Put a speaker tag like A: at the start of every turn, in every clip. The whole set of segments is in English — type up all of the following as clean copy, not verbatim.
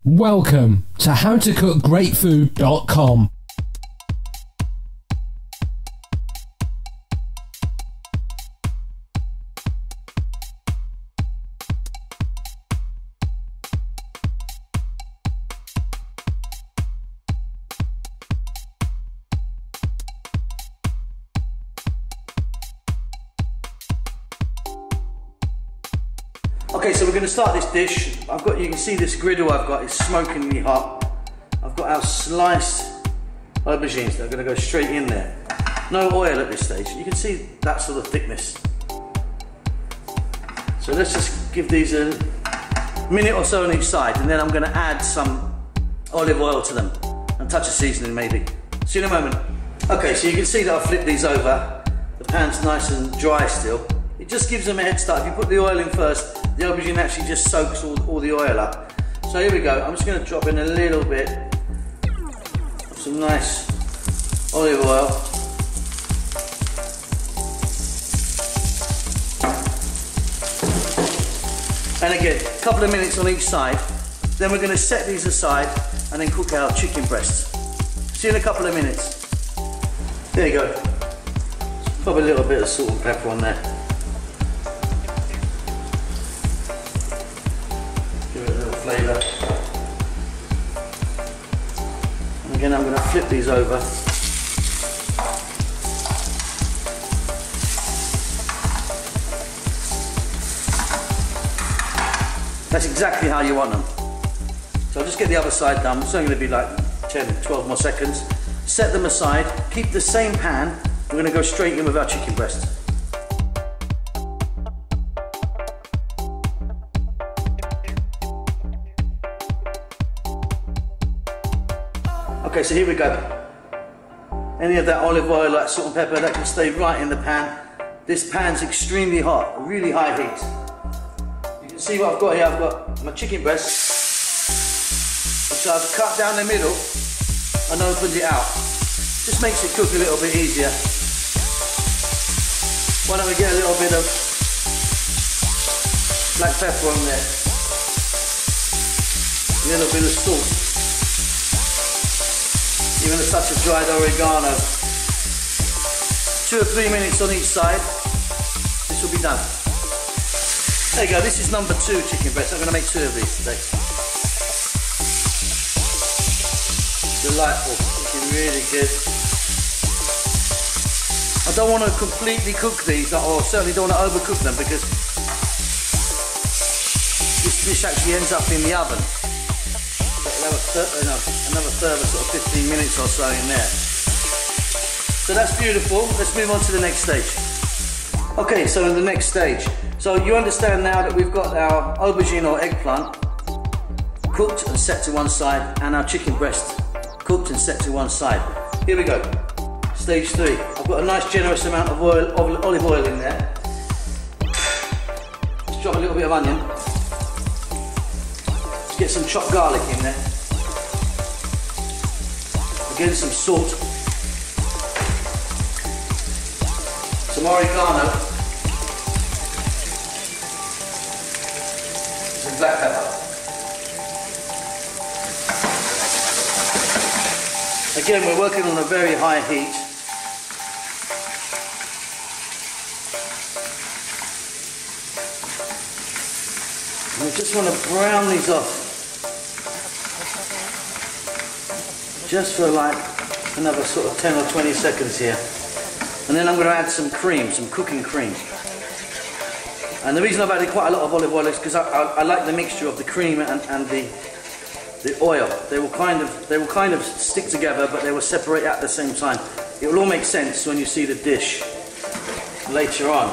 A: Welcome to howtocookgreatfood.com.
B: Okay, so we're going to start this dish. You can see this griddle I've got is smokingly hot. I've got our sliced aubergines that are going to go straight in there. No oil at this stage. You can see that sort of thickness. So let's just give these a minute or so on each side, and then I'm going to add some olive oil to them and a touch of seasoning maybe. See you in a moment. Okay, so you can see that I've flipped these over. The pan's nice and dry still. It just gives them a head start. If you put the oil in first, the aubergine actually just soaks all the oil up. So here we go. I'm just going to drop in a little bit of some nice olive oil. And again, a couple of minutes on each side. Then we're going to set these aside and then cook our chicken breasts. See you in a couple of minutes. There you go. Put a little bit of salt and pepper on there. Flavour. And again, I'm going to flip these over. That's exactly how you want them. So I'll just get the other side done. It's only going to be like 10, 12 more seconds. Set them aside. Keep the same pan. We're going to go straight in with our chicken breasts. Okay, so here we go. Any of that olive oil, that salt and pepper, that can stay right in the pan. This pan's extremely hot, really high heat. You can see what I've got here. I've got my chicken breast, which I've cut down the middle and opened it out. Just makes it cook a little bit easier. Why don't we get a little bit of black pepper on there, a little bit of salt. Even a touch of dried oregano. 2 or 3 minutes on each side. This will be done. There you go, this is number 2 chicken breast. I'm going to make 2 of these today. Delightful, looking really good. I don't want to completely cook these, or certainly don't want to overcook them, because this dish actually ends up in the oven. Another further sort of 15 minutes or so in there. So that's beautiful. Let's move on to the next stage. Okay, so in the next stage. So you understand now that we've got our aubergine or eggplant cooked and set to one side, and our chicken breast cooked and set to one side. Here we go. Stage 3. I've got a nice generous amount of olive oil in there. Let's drop a little bit of onion. Let's get some chopped garlic in there. Again, some salt, some oregano, some black pepper. Again, we're working on a very high heat. And we just want to brown these off. Just for like another sort of 10 or 20 seconds here. And then I'm going to add some cream, some cooking cream. And the reason I've added quite a lot of olive oil is because I like the mixture of the cream and the oil. They will kind of stick together, but they will separate at the same time. It will all make sense when you see the dish later on.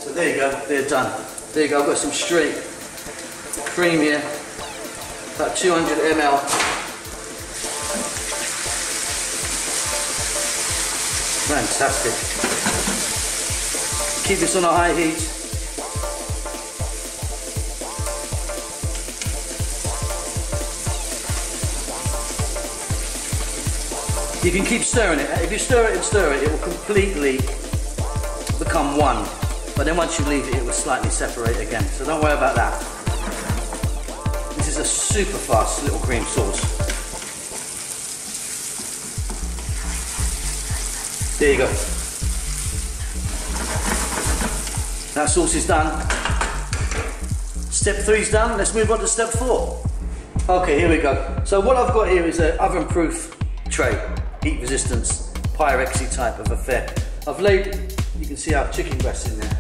B: So there you go, they're done. There you go, I've got some straight cream here. About 200 ml. Fantastic. Keep this on a high heat. You can keep stirring it. If you stir it and stir it, it will completely become one. But then once you leave it, it will slightly separate again. So don't worry about that. a super fast little cream sauce. There you go. That sauce is done. Step 3's done. Let's move on to step 4. Okay, here we go. So what I've got here is an oven-proof tray, heat resistance, Pyrexy type of affair. I've laid, you can see our chicken breasts in there.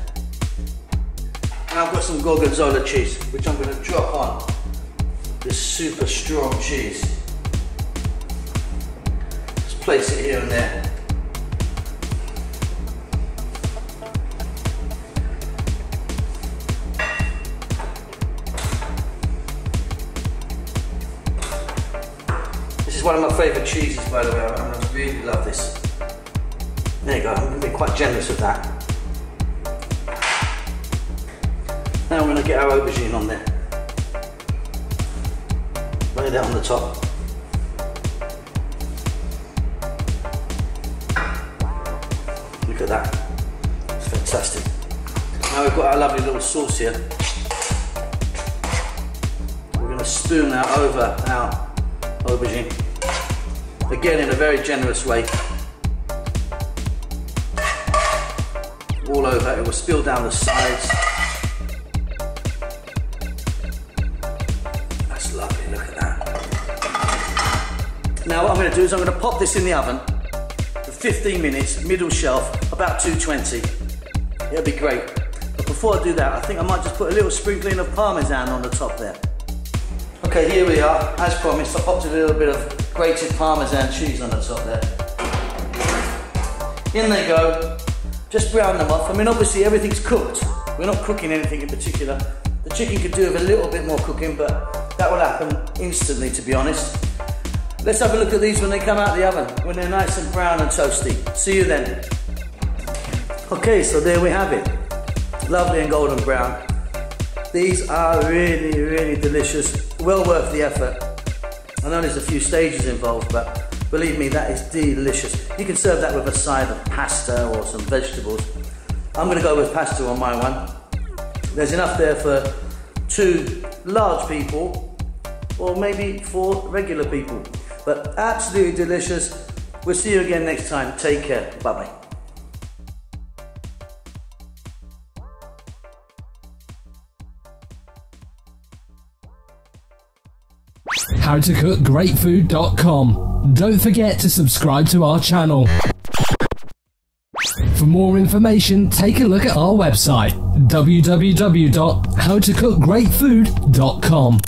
B: And I've got some Gorgonzola cheese, which I'm going to drop on this super strong cheese. Just place it here and there. This is one of my favourite cheeses, by the way. I really love this. There you go, I'm going to be quite generous with that. Now we're going to get our aubergine on there. Lay that on the top. Look at that. It's fantastic. Now we've got our lovely little sauce here. We're going to spoon that over our aubergine. Again, in a very generous way. All over, it will spill down the sides. That's lovely, look at that. Now what I'm going to do is I'm going to pop this in the oven for 15 minutes, middle shelf, about 220. It'll be great. But before I do that, I think I might just put a little sprinkling of Parmesan on the top there. Okay, here we are. As promised, I popped a little bit of grated Parmesan cheese on the top there. In they go. Just brown them off. I mean, obviously everything's cooked. We're not cooking anything in particular. The chicken could do with a little bit more cooking, but that will happen instantly, to be honest. Let's have a look at these when they come out of the oven, when they're nice and brown and toasty. See you then. Okay, so there we have it. Lovely and golden brown. These are really, really delicious. Well worth the effort. I know there's a few stages involved, but believe me, that is delicious. You can serve that with a side of pasta or some vegetables. I'm going to go with pasta on my one. There's enough there for 2 large people, or maybe 4 regular people. But absolutely delicious. We'll see you again next time. Take care. Bye-bye.
A: howtocookgreatfood.com. Don't forget to subscribe to our channel. For more information, take a look at our website, www.howtocookgreatfood.com.